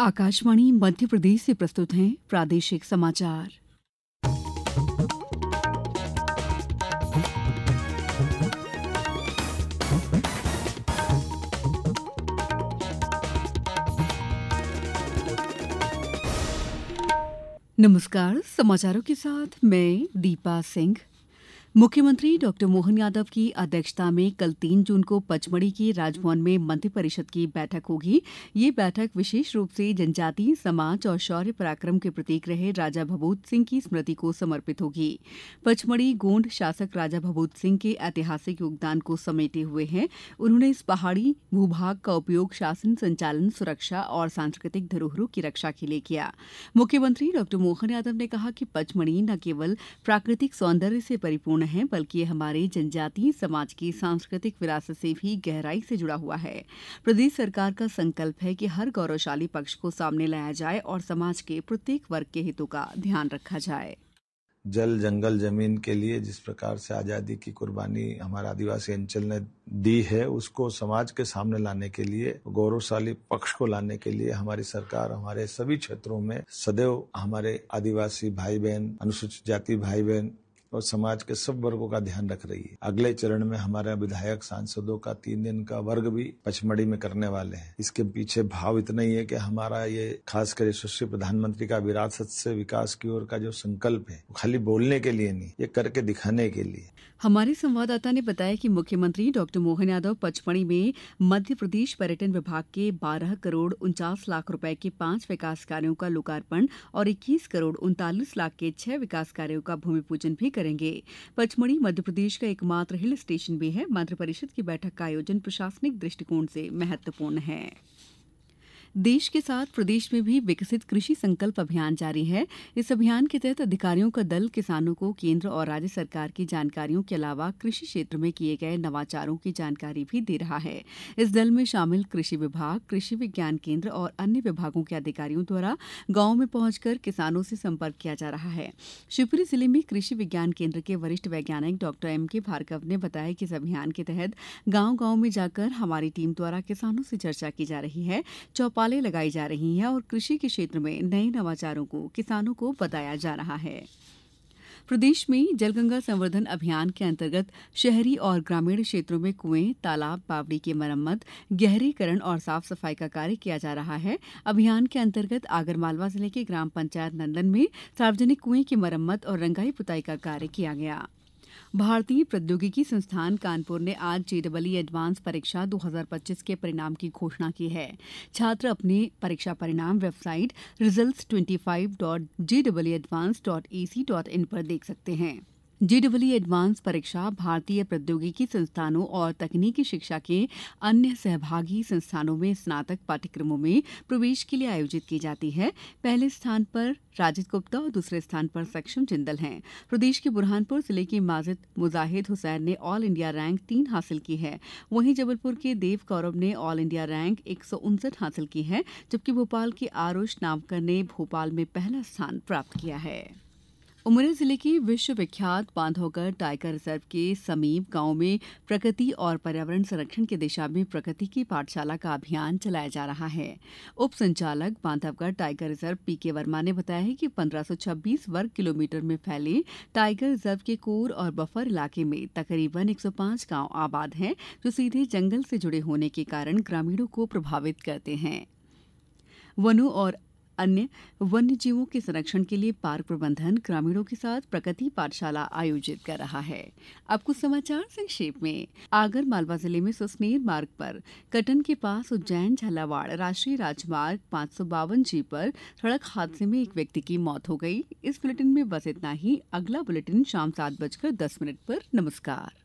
आकाशवाणी मध्य प्रदेश से प्रस्तुत हैं प्रादेशिक समाचार। नमस्कार, समाचारों के साथ मैं दीपा सिंह। मुख्यमंत्री डॉक्टर मोहन यादव की अध्यक्षता में कल 3 जून को पचमढ़ी के राजभवन में मंत्रिपरिषद की बैठक होगी। ये बैठक विशेष रूप से जनजातीय समाज और शौर्य पराक्रम के प्रतीक रहे राजा भभूत सिंह की स्मृति को समर्पित होगी। पचमढ़ी गोंड शासक राजा भभूत सिंह के ऐतिहासिक योगदान को समेटे हुए हैं। उन्होंने इस पहाड़ी भूभाग का उपयोग शासन, संचालन, सुरक्षा और सांस्कृतिक धरोहरों की रक्षा के लिए किया। मुख्यमंत्री डॉक्टर मोहन यादव ने कहा कि पचमढ़ी न केवल प्राकृतिक सौंदर्य से परिपूर्ण है, बल्कि ये हमारे जनजातीय समाज की सांस्कृतिक विरासत से भी गहराई से जुड़ा हुआ है। प्रदेश सरकार का संकल्प है कि हर गौरवशाली पक्ष को सामने लाया जाए और समाज के प्रत्येक वर्ग के हितों का ध्यान रखा जाए। जल, जंगल, जमीन के लिए जिस प्रकार से आजादी की कुर्बानी हमारा आदिवासी अंचल ने दी है, उसको समाज के सामने लाने के लिए, गौरवशाली पक्ष को लाने के लिए हमारी सरकार हमारे सभी क्षेत्रों में सदैव हमारे आदिवासी भाई बहन, अनुसूचित जाति भाई बहन और समाज के सब वर्गों का ध्यान रख रही है। अगले चरण में हमारे विधायक सांसदों का 3 दिन का वर्ग भी पचमढ़ी में करने वाले हैं। इसके पीछे भाव इतना ही है कि हमारा ये खासकर यशस्वी प्रधानमंत्री का विरासत से विकास की ओर का जो संकल्प है, वो खाली बोलने के लिए नहीं, ये करके दिखाने के लिए। हमारे संवाददाता ने बताया कि मुख्यमंत्री डॉक्टर मोहन यादव पचमढ़ी में मध्य प्रदेश पर्यटन विभाग के 12 करोड़ 49 लाख रुपए के 5 विकास कार्यों का लोकार्पण और 21 करोड़ 39 लाख के 6 विकास कार्यों का भूमि पूजन भी करेंगे। पचमढ़ी मध्य प्रदेश का एकमात्र हिल स्टेशन भी है। मंत्रिपरिषद की बैठक का आयोजन प्रशासनिक दृष्टिकोण से महत्वपूर्ण है। देश के साथ प्रदेश में भी विकसित कृषि संकल्प अभियान जारी है। इस अभियान के तहत अधिकारियों का दल किसानों को केंद्र और राज्य सरकार की जानकारियों के अलावा कृषि क्षेत्र में किए गए नवाचारों की जानकारी भी दे रहा है। इस दल में शामिल कृषि विभाग, कृषि विज्ञान केंद्र और अन्य विभागों के अधिकारियों द्वारा गांव में पहुंचकर किसानों से संपर्क किया जा रहा है। शिवपुरी जिले में कृषि विज्ञान केंद्र के वरिष्ठ वैज्ञानिक डॉक्टर M.K. भार्गव ने बताया कि इस अभियान के तहत गांव-गांव में जाकर हमारी टीम द्वारा किसानों से चर्चा की जा रही है, चौपालें लगाई जा रही हैं और कृषि के क्षेत्र में नए नवाचारों को किसानों को बताया जा रहा है। प्रदेश में जलगंगा संवर्धन अभियान के अंतर्गत शहरी और ग्रामीण क्षेत्रों में कुएं, तालाब, बावड़ी की मरम्मत, गहरीकरण और साफ सफाई का कार्य किया जा रहा है। अभियान के अंतर्गत आगरमालवा जिले के ग्राम पंचायत नंदन में सार्वजनिक कुएं की मरम्मत और रंगाई पुताई का कार्य किया गया। भारतीय प्रौद्योगिकी संस्थान कानपुर ने आज JEE एडवांस परीक्षा 2025 के परिणाम की घोषणा की है। छात्र अपने परीक्षा परिणाम वेबसाइट results25.jeeadvance.ac.in पर देख सकते हैं। JEE एडवांस परीक्षा भारतीय प्रौद्योगिकी संस्थानों और तकनीकी शिक्षा के अन्य सहभागी संस्थानों में स्नातक पाठ्यक्रमों में प्रवेश के लिए आयोजित की जाती है। पहले स्थान पर राजिद गुप्ता और दूसरे स्थान पर सक्षम जिंदल हैं। प्रदेश के बुरहानपुर जिले के माजिद मुजाहिद हुसैन ने ऑल इंडिया रैंक 3 हासिल की है। वहीं जबलपुर के देव कौरव ने ऑल इंडिया रैंक 159 हासिल की है, जबकि भोपाल के आरुष नामकर ने भोपाल में पहला स्थान प्राप्त किया है। उमरिया जिले के विश्व विख्यात बांधवगढ़ टाइगर रिजर्व के समीप गांव में प्रकृति और पर्यावरण संरक्षण की दिशा में प्रकृति की पाठशाला का अभियान चलाया जा रहा है। उप संचालक Bandhavgarh tiger reserve PK Verma ने बताया है कि 1526 वर्ग किलोमीटर में फैले टाइगर रिजर्व के कोर और बफर इलाके में तकरीबन 105 गांव आबाद हैं, जो सीधे जंगल से जुड़े होने के कारण ग्रामीणों को प्रभावित करते हैं। वनों और अन्य वन्य जीवों के संरक्षण के लिए पार्क प्रबंधन ग्रामीणों के साथ प्रकृति पाठशाला आयोजित कर रहा है। अब कुछ समाचार संक्षेप में। आगर मालवा जिले में सुसनेर मार्ग पर कटन के पास उज्जैन झालावाड़ राष्ट्रीय राजमार्ग 552G पर सड़क हादसे में एक व्यक्ति की मौत हो गई। इस बुलेटिन में बस इतना ही। अगला बुलेटिन शाम 7:10 पर। नमस्कार।